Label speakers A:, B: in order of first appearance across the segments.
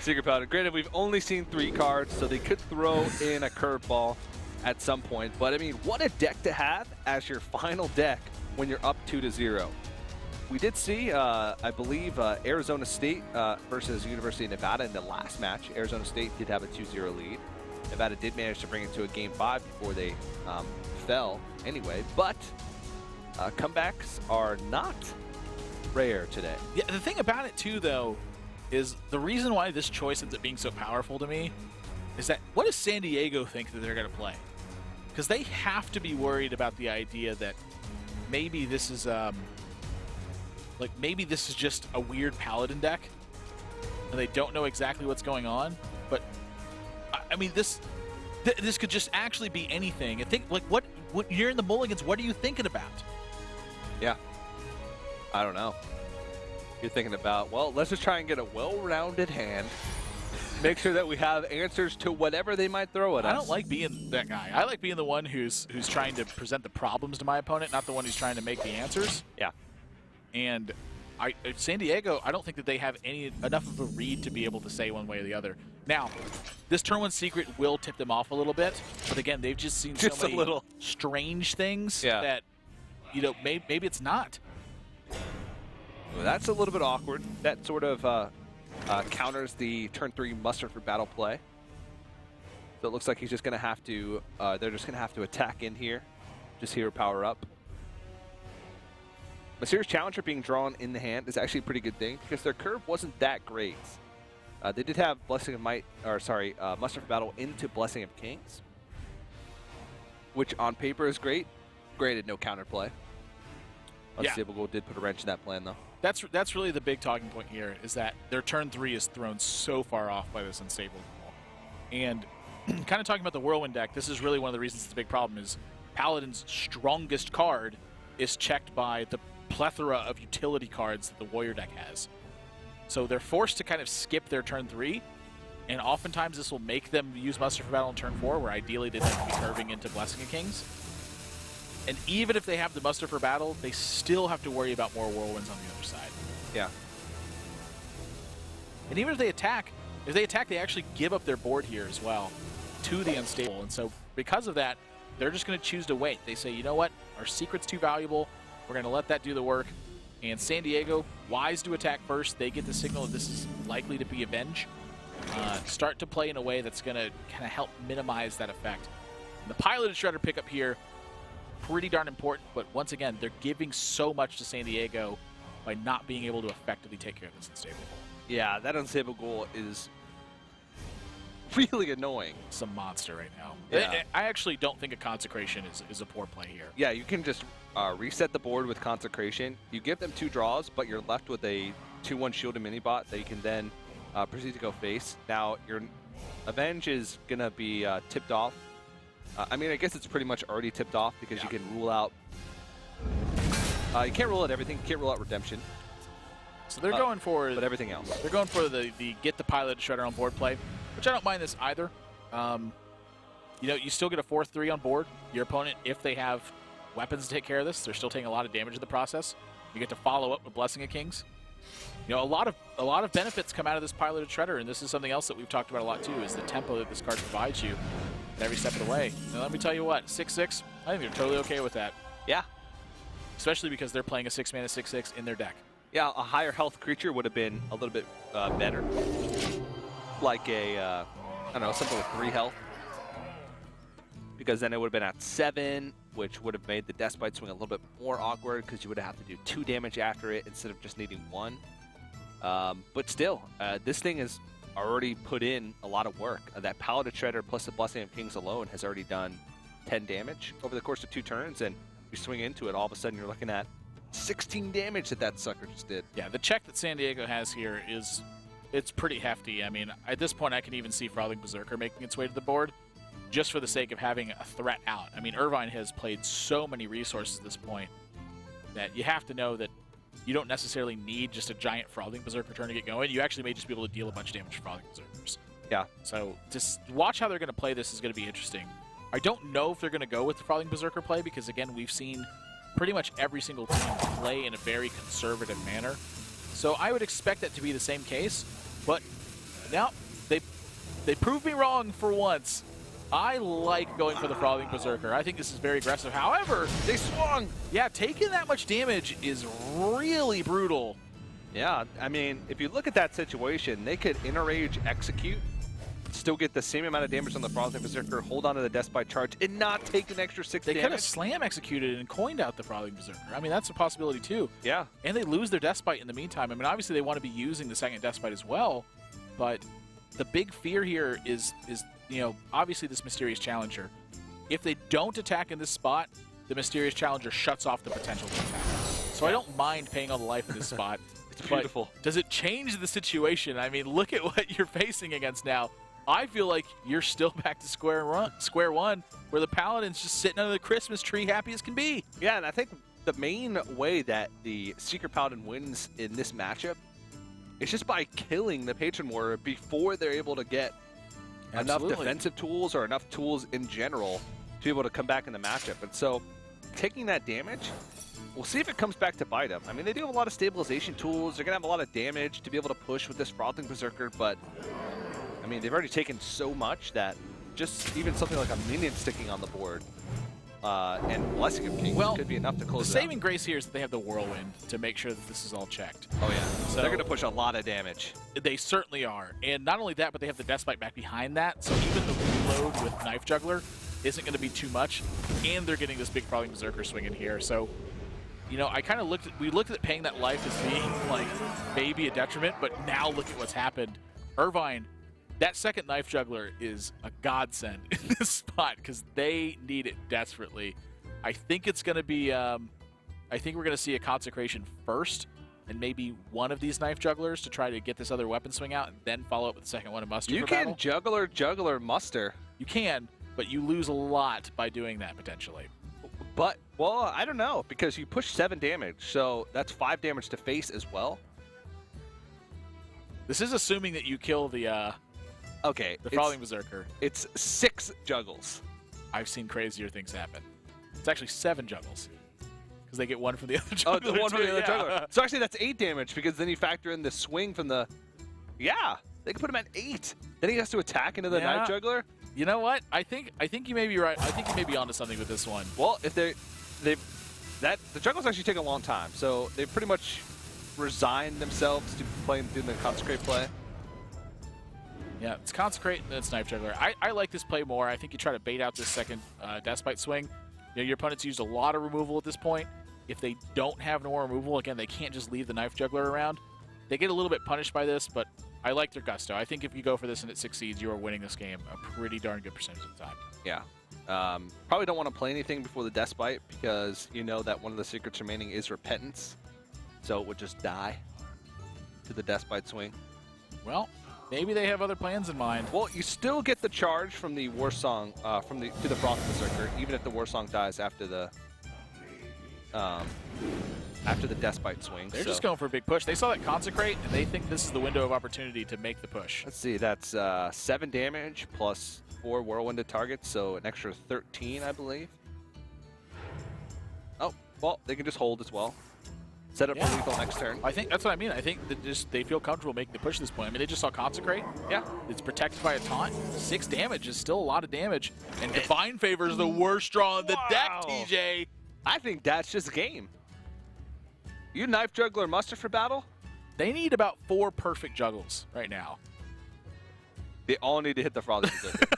A: Secret Powder. Granted, we've only seen 3 cards, so they could throw in a curveball at some point. But I mean, what a deck to have as your final deck when you're up 2-0. We did see, I believe, Arizona State versus University of Nevada in the last match. Arizona State did have a 2-0 lead. Nevada did manage to bring it to a Game 5 before they fell anyway. But comebacks are not rare today.
B: Yeah, the thing about it, too, though, is the reason why this choice ends up being so powerful to me is that what does San Diego think that they're going to play? Because they have to be worried about the idea that maybe this is maybe this is just a weird Paladin deck and they don't know exactly what's going on. But I mean, this could just actually be anything. I think, like, what you're in the mulligans, what are you thinking about?
A: Yeah, I don't know. You're thinking about, well, let's just try and get a well-rounded hand. Make sure that we have answers to whatever they might throw at us.
B: I don't like being that guy. I like being the one who's trying to present the problems to my opponent, not the one who's trying to make the answers.
A: Yeah.
B: And San Diego, I don't think that they have enough of a read to be able to say one way or the other. Now, this turn 1 secret will tip them off a little bit, but again, they've just seen so many strange things that, you know, maybe it's not.
A: Well, that's a little bit awkward. That sort of counters the turn 3 muster for battle play. So it looks like he's just going to have to, they're just going to have to attack in here. Just hero power up. Mysterious Challenger being drawn in the hand is actually a pretty good thing because their curve wasn't that great. They did have Blessing of Might, or sorry, Muster for Battle into Blessing of Kings, which on paper is great. Granted, no counterplay. Unstable Gold did put a wrench in that plan, though.
B: That's really the big talking point here, is that their turn 3 is thrown so far off by this Unstable Gold. And kind of talking about the Whirlwind deck, this is really one of the reasons it's a big problem, is Paladin's strongest card is checked by the plethora of utility cards that the Warrior deck has. So they're forced to kind of skip their turn 3, and oftentimes this will make them use Muster for Battle in turn 4, where ideally they'd like to be curving into Blessing of Kings. And even if they have the Muster for Battle, they still have to worry about more Whirlwinds on the other side.
A: Yeah.
B: And even if they attack, they actually give up their board here as well to the Unstable. And so because of that, they're just going to choose to wait. They say, you know what, our secret's too valuable. We're going to let that do the work. And San Diego, wise to attack first. They get the signal that this is likely to be Avenge. Start to play in a way that's going to kind of help minimize that effect. And the Piloted Shredder pickup here, pretty darn important, but once again, they're giving so much to San Diego by not being able to effectively take care of this Unstable Goal.
A: Yeah, that Unstable Goal is really annoying.
B: It's a monster right now.
A: Yeah.
B: I actually don't think a Consecration is a poor play here.
A: Yeah, you can just reset the board with Consecration. You give them 2 draws, but you're left with a 2-1 shielded mini-bot that you can then proceed to go face. Now, your Avenge is going to be tipped off. I mean, I guess it's pretty much already tipped off because you can rule out... you can't rule out everything. You can't rule out Redemption.
B: So they're going for...
A: But everything else.
B: They're going for the get the Pilot Shredder on board play, which I don't mind this either. You know, you still get a 4-3 on board. Your opponent, if they have weapons to take care of this, they're still taking a lot of damage in the process. You get to follow up with Blessing of Kings. You know, a lot of benefits come out of this Piloted Shredder, and this is something else that we've talked about a lot too, is the tempo that this card provides you every step of the way. Now, let me tell you what, 6/6, I think they're totally okay with that.
A: Yeah.
B: Especially because they're playing a 6-mana 6/6 in their deck.
A: Yeah, a higher health creature would have been a little bit better. Like a, I don't know, something with 3 health. Because then it would have been at 7, which would have made the Deathbite swing a little bit more awkward because you would have to do 2 damage after it instead of just needing 1. But still, this thing is already put in a lot of work. That Paladin Shredder plus the Blessing of Kings alone has already done 10 damage over the course of 2 turns, and you swing into it, all of a sudden you're looking at 16 damage that sucker just did.
B: Yeah, the check that San Diego has here it's pretty hefty. I mean, at this point I can even see Frothing Berserker making its way to the board just for the sake of having a threat out. I mean, Irvine has played so many resources at this point that you have to know that you don't necessarily need just a giant Frothing Berserker turn to get going. You actually may just be able to deal a bunch of damage to Frothing Berserkers.
A: Yeah.
B: So just watch how they're going to play this is going to be interesting. I don't know if they're going to go with the Frothing Berserker play because, again, we've seen pretty much every single team play in a very conservative manner. So I would expect that to be the same case, but Now, they proved me wrong for once. I like going for the Frothing Berserker. I think this is very aggressive. However,
A: They swung!
B: yeah, taking that much damage is really brutal.
A: Yeah, I mean, if you look at that situation, they could Inner-Rage execute, still get the same amount of damage on the Frothing Berserker, hold on to the Deathbite charge, and not take an extra 6
B: They
A: damage.
B: could have slam executed and coined out the Frothing Berserker. I mean, that's a possibility too.
A: Yeah.
B: And they lose their Deathbite in the meantime. I mean, obviously they want to be using the second Deathbite as well, but the big fear here is obviously this Mysterious Challenger. If they don't attack in this spot, the Mysterious Challenger shuts off the potential to attack. So I don't mind paying all the life in this spot.
A: It's beautiful.
B: But does it change the situation? I mean, look at what you're facing against now. I feel like you're still back to square one, where the Paladin's just sitting under the Christmas tree happy as can be.
A: Yeah, and I think the main way that the Secret Paladin wins in this matchup is just by killing the Patron Warrior before they're able to get enough defensive tools or enough tools in general to be able to come back in the matchup. And so taking that damage, we'll see if it comes back to bite them. I mean, they do have a lot of stabilization tools. They're going to have a lot of damage to be able to push with this Frothing Berserker, but I mean, they've already taken so much that just even something like a minion sticking on the board and Blessing of Kings could be enough to close
B: the
A: it out.
B: saving grace here is that they have the Whirlwind to make sure that this is all checked.
A: Oh, yeah.
B: So
A: they're going to push a lot of damage.
B: They certainly are. And not only that, but they have the Deathbite back behind that, so even the reload with Knife Juggler isn't going to be too much, and they're getting this big Frothing Berserker swing in here. So, I kind of we looked at paying that life as being, like, maybe a detriment, but now look at what's happened. Irvine, that second Knife Juggler is a godsend in this spot because they need it desperately. I think it's going to be, I think we're going to see a Consecration first and maybe one of these Knife Jugglers to try to get this other weapon swing out and then follow up with the second one and muster
A: You
B: for
A: can
B: battle.
A: juggler, muster.
B: You can, but you lose a lot by doing that potentially.
A: But, well, I don't know, because you push 7 damage, so that's 5 damage to face as well.
B: This is assuming that you kill the Frothing Berserker.
A: It's 6 juggles.
B: I've seen crazier things happen. It's actually 7 juggles. Because they get one from the other juggler.
A: Oh, the one from the other juggler. So actually that's 8 damage, because then you factor in the swing from the... Yeah, they can put him at 8. Then he has to attack into the Knife Juggler.
B: You know what? I think you may be right. I think you may be onto something with this one.
A: Well, if the juggles actually take a long time, so they pretty much resigned themselves to doing the Consecrate play.
B: Yeah, it's Consecrate and then it's Knife Juggler. I like this play more. I think you try to bait out this second Deathbite swing. Your opponent's used a lot of removal at this point. If they don't have no more removal, again, they can't just leave the Knife Juggler around. They get a little bit punished by this, but I like their gusto. I think if you go for this and it succeeds, you are winning this game a pretty darn good percentage of the time.
A: Yeah. Probably don't want to play anything before the Deathbite because you know that one of the secrets remaining is Repentance. So it would just die to the Deathbite swing.
B: Well, maybe they have other plans in mind.
A: Well, you still get the charge from the War Song to the Frothing Berserker, even if the War Song dies after the Deathbite swing.
B: They're just going for a big push. They saw that Consecrate, and they think this is the window of opportunity to make the push.
A: Let's see, that's 7 damage plus 4 whirlwinded targets, so an extra 13, I believe. Oh, well, they can just hold as well. Set up for lethal next turn.
B: I think that's what I mean. I think that they feel comfortable making the push at this point. I mean, they just saw Consecrate.
A: Yeah.
B: It's protected by a taunt. 6 damage is still a lot of damage. And Divine Favor is the worst draw in the deck, TJ.
A: I think that's just game. You Knife Juggler muster for battle?
B: They need about 4 perfect juggles right now.
A: They all need to hit the Frothing Berserker.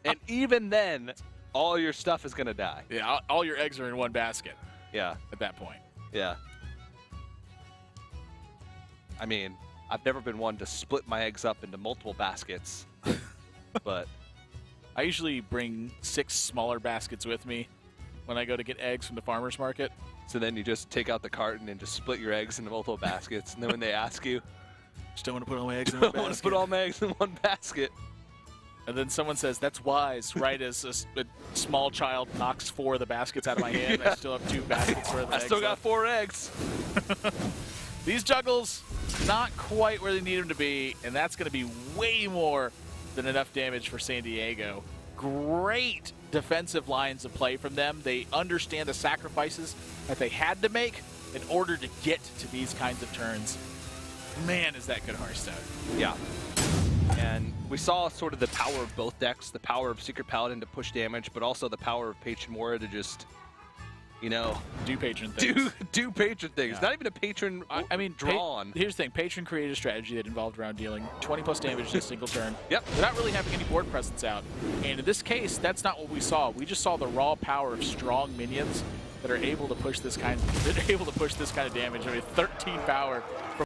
A: And even then, all your stuff is going to die.
B: Yeah, all your eggs are in one basket.
A: Yeah.
B: At that point.
A: Yeah. I mean, I've never been one to split my eggs up into multiple baskets, but
B: I usually bring 6 smaller baskets with me when I go to get eggs from the farmer's market.
A: So then you just take out the carton and just split your eggs into multiple baskets, and then when they ask you,
B: just don't want to put all my eggs in one basket.
A: I want to put all my eggs in one basket.
B: And then someone says, that's wise, right? As a small child knocks 4 of the baskets out of my hand, I still have 2 baskets worth of eggs.
A: I still got 4 eggs.
B: These juggles, not quite where they need them to be, and that's going to be way more than enough damage for San Diego. Great defensive lines of play from them. They understand the sacrifices that they had to make in order to get to these kinds of turns. Man, is that good Hearthstone.
A: Yeah. And we saw sort of the power of both decks, the power of Secret Paladin to push damage, but also the power of Patron Mora to just, you know,
B: do patron things.
A: Do patron things.
B: Yeah.
A: Not even a patron
B: I mean,
A: drawn.
B: Here's the thing. Patron created a strategy that involved around dealing 20+ damage in a single turn.
A: Yep.
B: Without really having any board presence out. And in this case, that's not what we saw. We just saw the raw power of strong minions that are able to push this kind of damage. I mean, 13 power from